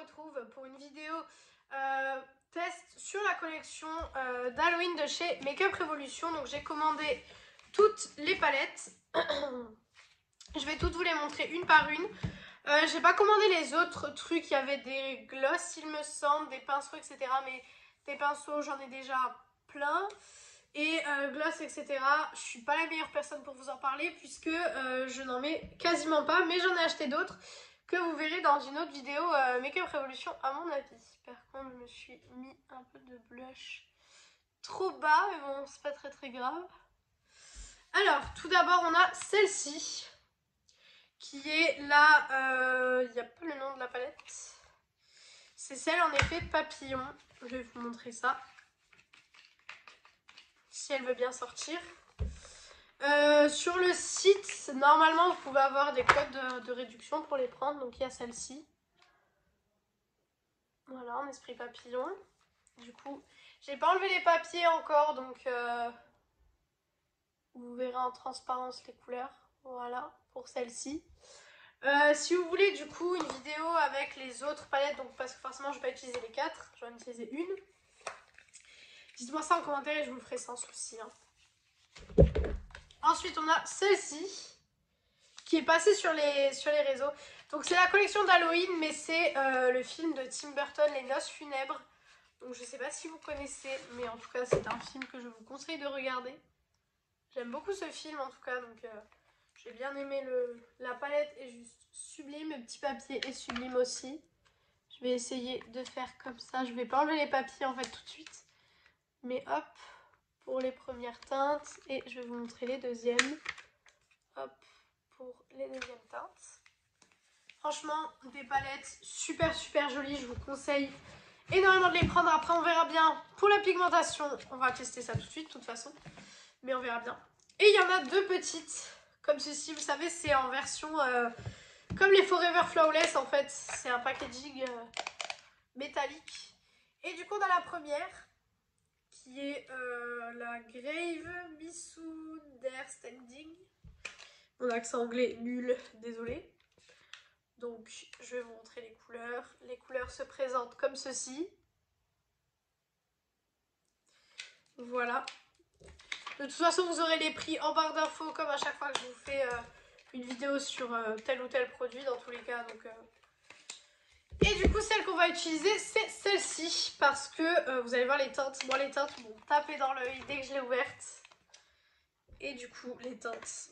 retrouve pour une vidéo test sur la collection d'Halloween de chez Makeup Revolution. Donc j'ai commandé toutes les palettes. Je vais toutes vous les montrer une par une. J'ai pas commandé les autres trucs, il y avait des glosses il me semble, des pinceaux etc. Mais des pinceaux j'en ai déjà plein. Et gloss etc. Je suis pas la meilleure personne pour vous en parler puisque je n'en mets quasiment pas. Mais j'en ai acheté d'autres que vous verrez dans une autre vidéo Makeup Revolution à mon avis. Par contre je me suis mis un peu de blush trop bas mais bon c'est pas très grave. Alors tout d'abord on a celle-ci qui est là, il n'y a pas le nom de la palette. C'est celle en effet papillon. Je vais vous montrer ça. Si elle veut bien sortir. Sur le site, normalement vous pouvez avoir des codes de réduction pour les prendre. Donc il y a celle-ci. Voilà, en esprit papillon. Du coup, j'ai pas enlevé les papiers encore. Donc vous verrez en transparence les couleurs. Voilà, pour celle-ci. Si vous voulez du coup une vidéo avec les autres palettes, donc parce que forcément je vais pas utiliser les 4, je vais en utiliser une. Dites-moi ça en commentaire et je vous le ferai sans souci. Hein. Ensuite on a celle-ci qui est passée sur les réseaux. Donc c'est la collection d'Halloween mais c'est le film de Tim Burton, Les Noces Funèbres. Donc je sais pas si vous connaissez mais en tout cas c'est un film que je vous conseille de regarder. J'aime beaucoup ce film en tout cas donc... J'ai bien aimé la palette est juste sublime, le petit papier est sublime aussi. Je vais essayer de faire comme ça. Je vais pas enlever les papiers en fait tout de suite. Mais hop, pour les premières teintes. Et je vais vous montrer les deuxièmes. Hop, pour les deuxièmes teintes. Franchement, des palettes super jolies. Je vous conseille énormément de les prendre. Après, on verra bien pour la pigmentation. On va tester ça tout de suite de toute façon. Mais on verra bien. Et il y en a deux petites. Comme ceci, vous savez, c'est en version comme les Forever Flawless en fait. C'est un packaging métallique. Et du coup, on a la première qui est la Grave Misunderstanding. Mon accent anglais nul, désolé. Donc, je vais vous montrer les couleurs. Les couleurs se présentent comme ceci. Voilà. De toute façon, vous aurez les prix en barre d'infos comme à chaque fois que je vous fais une vidéo sur tel ou tel produit dans tous les cas. Donc, Et du coup, celle qu'on va utiliser, c'est celle-ci parce que vous allez voir les teintes. Moi, les teintes m'ont tapé dans l'œil dès que je l'ai ouverte. Et du coup, les teintes,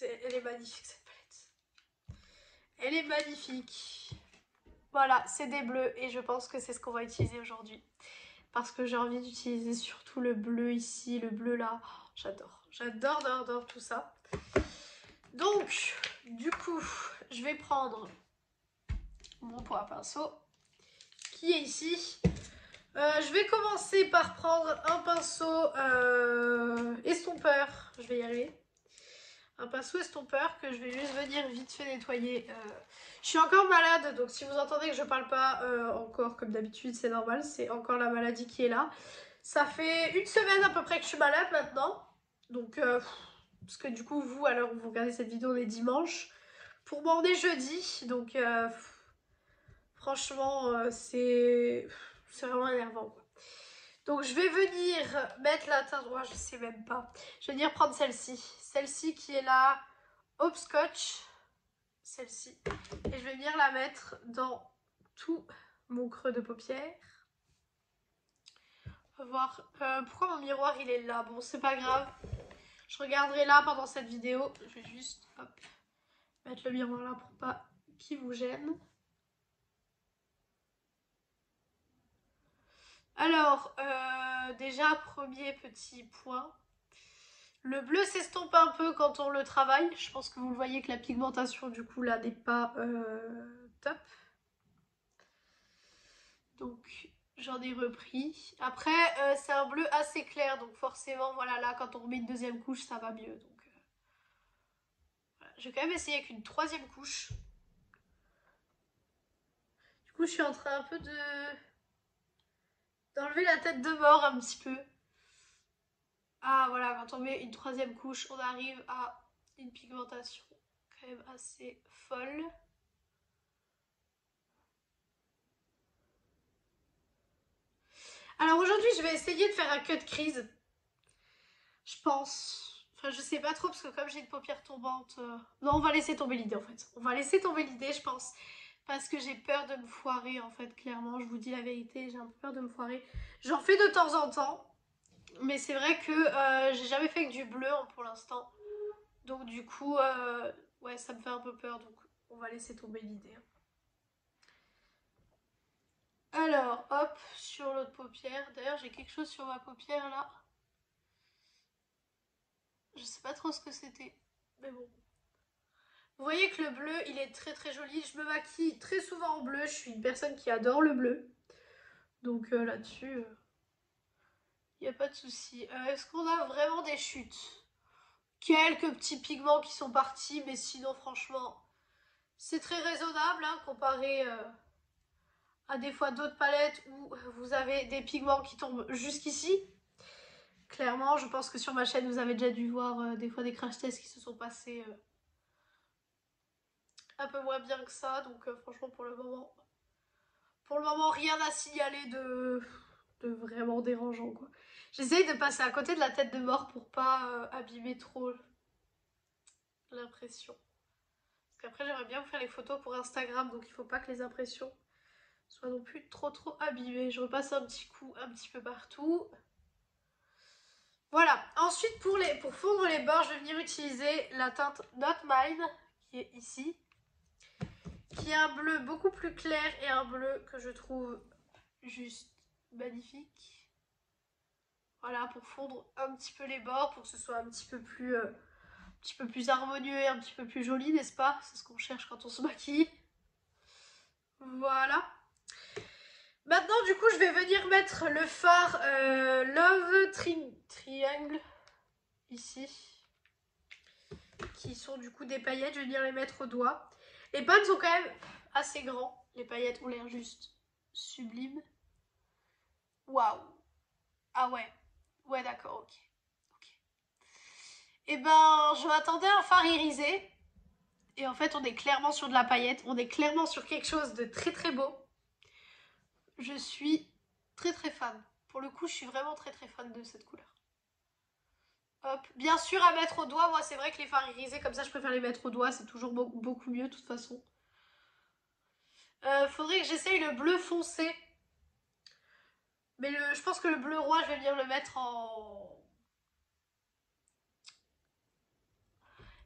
elle est magnifique cette palette. Elle est magnifique. Voilà, c'est des bleus et je pense que c'est ce qu'on va utiliser aujourd'hui. Parce que j'ai envie d'utiliser surtout le bleu ici, le bleu là. Oh, j'adore tout ça. Donc, du coup, je vais prendre mon pot à pinceau qui est ici. Je vais commencer par prendre un pinceau estompeur. Je vais y arriver. Un pinceau estompeur que je vais juste venir vite fait nettoyer. Je suis encore malade, donc si vous entendez que je parle pas encore comme d'habitude, c'est normal. C'est encore la maladie qui est là. Ça fait une semaine à peu près que je suis malade maintenant. Donc, parce que du coup, vous, à l'heure où vous regardez cette vidéo, on est dimanche. Pour moi, on est jeudi. Donc, franchement, c'est vraiment énervant, quoi. Donc, je vais venir mettre la teinte. Oh, je sais même pas. Je vais venir prendre celle-ci. Celle-ci qui est la Hopscotch. Celle-ci. Et je vais venir la mettre dans tout mon creux de paupière. On va voir pourquoi mon miroir il est là. Bon, c'est pas grave. Je regarderai là pendant cette vidéo. Je vais juste hop, mettre le miroir là pour pas qu'il vous gêne. Alors, déjà, premier petit point. Le bleu s'estompe un peu quand on le travaille. Je pense que vous le voyez que la pigmentation du coup là n'est pas top. Donc j'en ai repris. Après c'est un bleu assez clair donc forcément voilà là quand on remet une deuxième couche ça va mieux. Donc voilà. Je vais quand même essayer avec une troisième couche. Du coup je suis en train un peu d'enlever la tête de mort un petit peu. Ah voilà, quand on met une troisième couche on arrive à une pigmentation quand même assez folle. Alors aujourd'hui, je vais essayer de faire un cut crease. Je pense. Enfin, je sais pas trop parce que comme j'ai une paupière tombante... Non, on va laisser tomber l'idée en fait. On va laisser tomber l'idée, je pense. Parce que j'ai peur de me foirer en fait, clairement. Je vous dis la vérité, j'ai un peu peur de me foirer. J'en fais de temps en temps. Mais c'est vrai que j'ai jamais fait que du bleu pour l'instant. Donc du coup, ouais, ça me fait un peu peur. Donc on va laisser tomber l'idée. Alors, hop, sur l'autre paupière. D'ailleurs, j'ai quelque chose sur ma paupière là. Je sais pas trop ce que c'était. Mais bon. Vous voyez que le bleu, il est très très joli. Je me maquille très souvent en bleu. Je suis une personne qui adore le bleu. Donc là-dessus, il n'y a pas de souci. Est-ce qu'on a vraiment des chutes? Quelques petits pigments qui sont partis, mais sinon, franchement, c'est très raisonnable hein, comparé à des fois d'autres palettes où vous avez des pigments qui tombent jusqu'ici. Clairement, je pense que sur ma chaîne, vous avez déjà dû voir des fois des crash tests qui se sont passés un peu moins bien que ça. Donc franchement, pour le moment, rien à signaler de vraiment dérangeant, quoi. J'essaye de passer à côté de la tête de mort pour pas abîmer trop l'impression. Parce qu'après, j'aimerais bien vous faire les photos pour Instagram, donc il faut pas que les impressions soient non plus trop abîmées. Je repasse un petit coup un petit peu partout. Voilà. Ensuite, pour fondre les bords, je vais venir utiliser la teinte Not Mine, qui est ici. Qui est un bleu beaucoup plus clair et un bleu que je trouve juste magnifique. Voilà, pour fondre un petit peu les bords, pour que ce soit un petit peu plus harmonieux et un petit peu plus joli, n'est-ce pas? C'est ce qu'on cherche quand on se maquille. Voilà. Maintenant, du coup, je vais venir mettre le fard Love Triangle, ici. Qui sont du coup des paillettes, je vais venir les mettre au doigt. Les pans sont quand même assez grands. Les paillettes ont l'air juste sublimes. Waouh. Ah ouais. Ouais, d'accord, ok. Et ben, je m'attendais à un fard irisé. Et en fait, on est clairement sur de la paillette. On est clairement sur quelque chose de très beau. Je suis très fan. Pour le coup, je suis vraiment très fan de cette couleur. Hop. Bien sûr, à mettre au doigt. Moi, c'est vrai que les fards irisés, comme ça, je préfère les mettre au doigt. C'est toujours beaucoup mieux, de toute façon. Faudrait que j'essaye le bleu foncé. Mais je pense que le bleu roi, je vais venir le mettre en...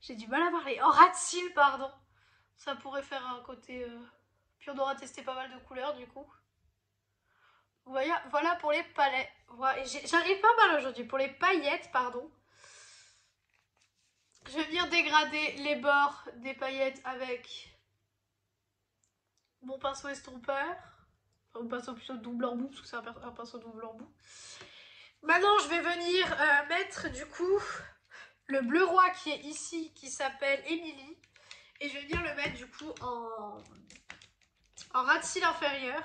J'ai du mal à parler. En ras de cils, pardon. Ça pourrait faire un côté... Puis on aura testé pas mal de couleurs, du coup. Voilà pour les palettes. Voilà. J'arrive pas mal aujourd'hui. Pour les paillettes, pardon. Je vais venir dégrader les bords des paillettes avec mon pinceau estompeur. Enfin, mon pinceau plutôt double embout, parce que c'est un pinceau double embout. Maintenant, je vais venir mettre du coup le bleu roi qui est ici, qui s'appelle Emily. Et je vais venir le mettre du coup en ras de cils inférieur.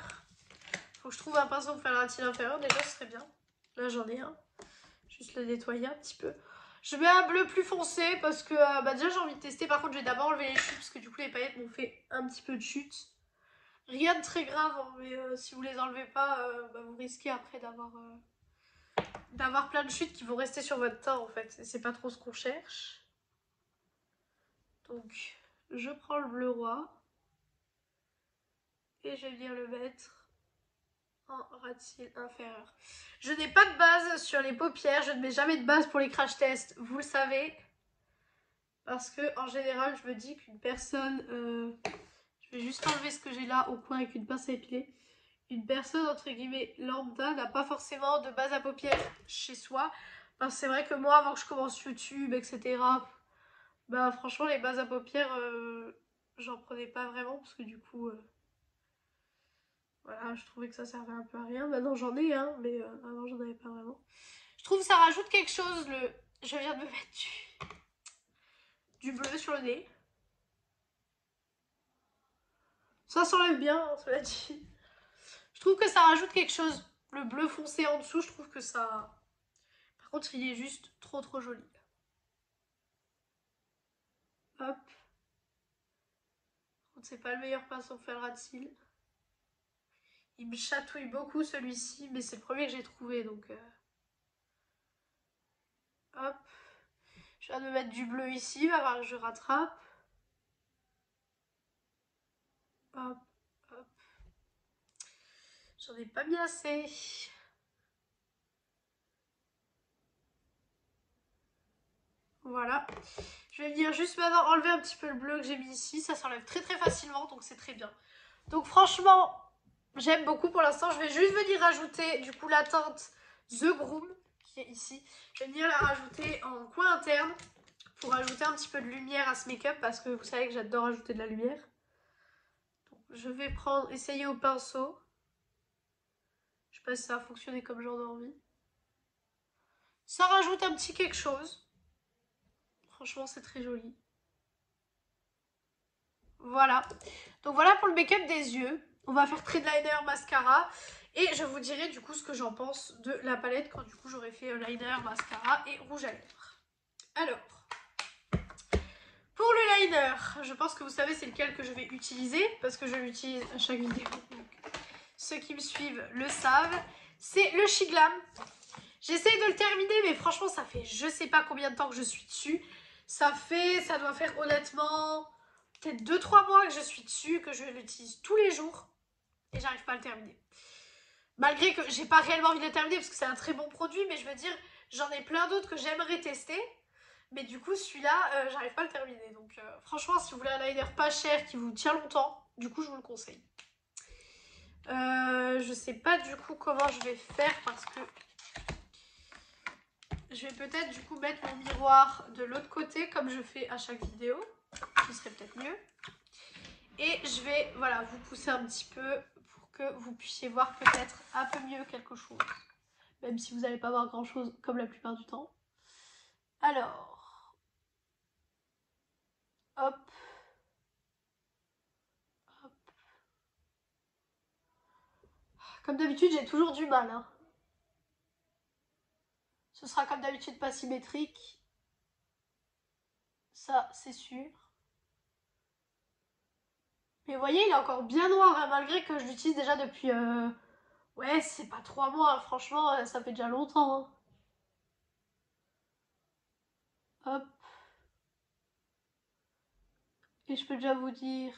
Faut que je trouve un pinceau pour faire le ras de cils inférieur. Déjà, ce serait bien. Là, j'en ai un. Juste le nettoyer un petit peu. Je mets un bleu plus foncé parce que déjà j'ai envie de tester. Par contre, je vais d'abord enlever les chutes parce que du coup, les paillettes m'ont fait un petit peu de chute. Rien de très grave, hein, mais si vous les enlevez pas, vous risquez après d'avoir plein de chutes qui vont rester sur votre teint en fait. Et c'est pas trop ce qu'on cherche. Donc, je prends le bleu roi et je vais venir le mettre en ras de cils inférieur. Je n'ai pas de base sur les paupières, je ne mets jamais de base pour les crash tests, vous le savez. Parce que en général, je me dis qu'une personne... je vais juste enlever ce que j'ai là au coin avec une pince à épiler. Une personne, entre guillemets, lambda n'a pas forcément de base à paupières chez soi. Parce que c'est vrai que moi, avant que je commence YouTube, etc., franchement, les bases à paupières, j'en prenais pas vraiment. Parce que du coup, voilà, je trouvais que ça servait un peu à rien. Maintenant, j'en ai, hein, mais avant, j'en avais pas vraiment. Je trouve que ça rajoute quelque chose, Je viens de me mettre du bleu sur le nez. Ça s'enlève bien, hein, cela dit. Je trouve que ça rajoute quelque chose. Le bleu foncé en dessous, je trouve que ça... Par contre, il est juste trop joli. Hop. C'est pas le meilleur pinceau pour faire le ras de cils. Il me chatouille beaucoup celui-ci, mais c'est le premier que j'ai trouvé, donc... Hop. Je viens de me mettre du bleu ici, il va falloir que je rattrape. Hop, hop. J'en ai pas mis assez. Voilà. Je vais venir juste maintenant enlever un petit peu le bleu que j'ai mis ici. Ça s'enlève très très facilement, donc c'est très bien. Donc franchement, j'aime beaucoup pour l'instant. Je vais juste venir rajouter du coup la teinte The Groom, qui est ici. Je vais venir la rajouter en coin interne pour ajouter un petit peu de lumière à ce make-up parce que vous savez que j'adore ajouter de la lumière. Donc, je vais essayer au pinceau. Je sais pas si ça va fonctionner comme j'en ai envie. Ça rajoute un petit quelque chose. Franchement, c'est très joli. Voilà. Donc voilà pour le make-up des yeux. On va faire trait de liner, mascara. Et je vous dirai du coup ce que j'en pense de la palette quand du coup j'aurai fait liner, mascara et rouge à lèvres. Alors, pour le liner, je pense que vous savez c'est lequel que je vais utiliser parce que je l'utilise à chaque vidéo. Donc, ceux qui me suivent le savent. C'est le Shiglam. J'essaye de le terminer mais franchement ça fait je sais pas combien de temps que je suis dessus. Ça doit faire honnêtement peut-être 2-3 mois que je suis dessus, que je l'utilise tous les jours et j'arrive pas à le terminer. Malgré que j'ai pas réellement envie de le terminer parce que c'est un très bon produit, mais je veux dire, j'en ai plein d'autres que j'aimerais tester. Mais du coup, celui-là, j'arrive pas à le terminer. Donc franchement, si vous voulez un liner pas cher qui vous tient longtemps, du coup, je vous le conseille. Je sais pas du coup comment je vais faire parce que je vais peut-être du coup mettre mon miroir de l'autre côté comme je fais à chaque vidéo. Ce serait peut-être mieux. Et je vais voilà, vous pousser un petit peu pour que vous puissiez voir peut-être un peu mieux quelque chose. Même si vous n'allez pas voir grand chose comme la plupart du temps. Alors, hop, hop. Comme d'habitude, j'ai toujours du mal. Hein. Ce sera comme d'habitude pas symétrique. Ça, c'est sûr. Mais vous voyez, il est encore bien noir, hein, malgré que je l'utilise déjà depuis... Ouais, c'est pas 3 mois, hein, franchement, ça fait déjà longtemps. Hein. Hop. Et je peux déjà vous dire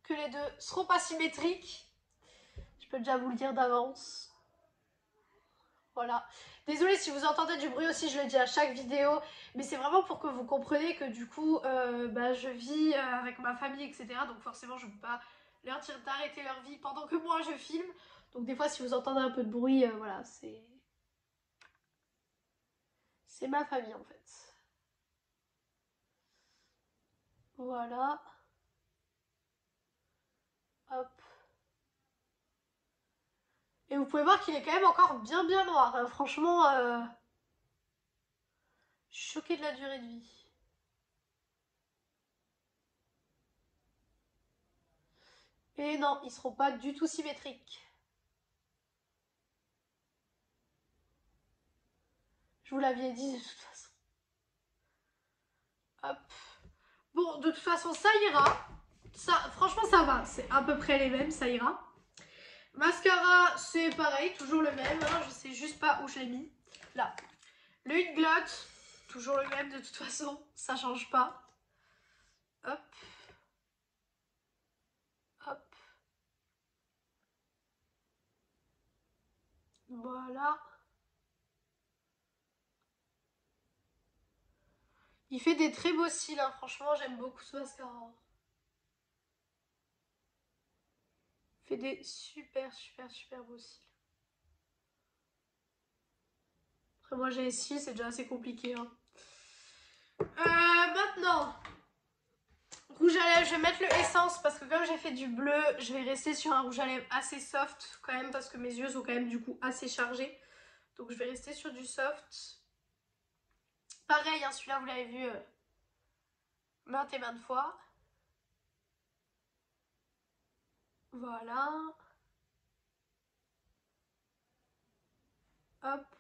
que les deux seront pas symétriques. Je peux déjà vous le dire d'avance. Voilà. Désolée si vous entendez du bruit aussi, je le dis à chaque vidéo, mais c'est vraiment pour que vous compreniez que du coup, je vis avec ma famille, etc. Donc forcément, je ne peux pas leur dire d'arrêter leur vie pendant que moi je filme. Donc des fois, si vous entendez un peu de bruit, voilà, c'est ma famille en fait. Voilà. Hop. Et vous pouvez voir qu'il est quand même encore bien bien noir. Hein. Franchement, je suis choquée de la durée de vie. Et non, ils seront pas du tout symétriques. Je vous l'aviez dit de toute façon. Hop. Bon, de toute façon, ça ira. Ça, franchement, ça va. C'est à peu près les mêmes, ça ira. Mascara, c'est pareil, toujours le même. Hein, je sais juste pas où je l'ai mis. Là. Le Inglot, toujours le même de toute façon. Ça change pas. Hop. Hop. Voilà. Il fait des très beaux cils, hein. Franchement, j'aime beaucoup ce mascara. Il fait des super, super, super beaux cils. Après, moi, j'ai les cils, c'est déjà assez compliqué. Hein. Maintenant, rouge à lèvres, je vais mettre le Essence parce que comme j'ai fait du bleu, je vais rester sur un rouge à lèvres assez soft quand même parce que mes yeux sont quand même du coup assez chargés. Donc je vais rester sur du soft. Pareil, hein, celui-là vous l'avez vu maintes et maintes fois. Voilà. Hop.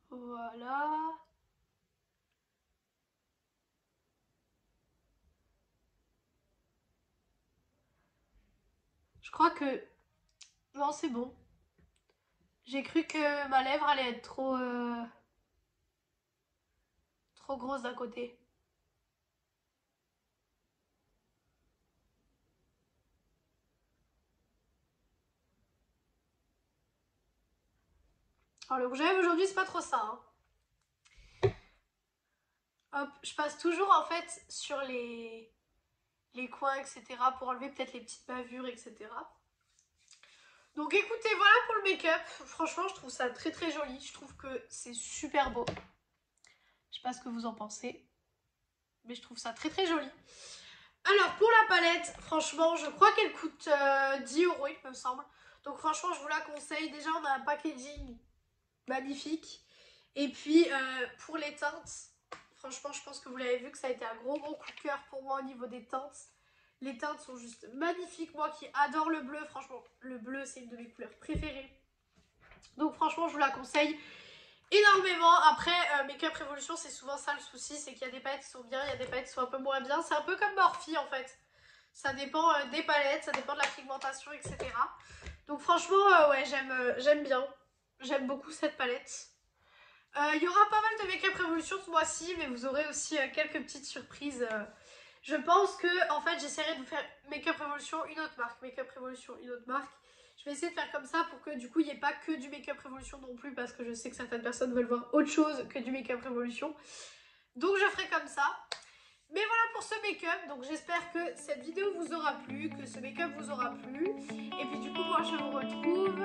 Voilà. Je crois que... Non, c'est bon. J'ai cru que ma lèvre allait être trop grosse d'un côté. Alors le rouge à lèvres aujourd'hui, c'est pas trop ça. Hein. Hop, je passe toujours en fait sur les coins, etc. pour enlever peut-être les petites bavures, etc. Donc écoutez, voilà pour le make-up. Franchement, je trouve ça très très joli. Je trouve que c'est super beau. Je sais pas ce que vous en pensez, mais je trouve ça très très joli. Alors pour la palette, franchement, je crois qu'elle coûte 10 €, il me semble. Donc franchement, je vous la conseille. Déjà, on a un packaging magnifique. Et puis pour les teintes, franchement, je pense que vous l'avez vu que ça a été un gros coup de cœur pour moi au niveau des teintes. Les teintes sont juste magnifiques. Moi qui adore le bleu, franchement, le bleu c'est une de mes couleurs préférées. Donc franchement, je vous la conseille énormément. Après, Make-up Revolution, c'est souvent ça le souci, c'est qu'il y a des palettes qui sont bien, il y a des palettes qui sont un peu moins bien. C'est un peu comme Morphe en fait. Ça dépend des palettes, ça dépend de la pigmentation, etc. Donc franchement, ouais, j'aime bien. J'aime beaucoup cette palette. Il y aura pas mal de Make-up Revolution ce mois-ci, mais vous aurez aussi quelques petites surprises. Je pense que, en fait, j'essaierai de vous faire Make-up Revolution, une autre marque. Make-up Revolution, une autre marque. Je vais essayer de faire comme ça pour que du coup il n'y ait pas que du Make-up Revolution non plus, parce que je sais que certaines personnes veulent voir autre chose que du Make-up Revolution. Donc je ferai comme ça. Mais voilà pour ce make-up, donc j'espère que cette vidéo vous aura plu, que ce make-up vous aura plu. Et puis du coup moi je vous retrouve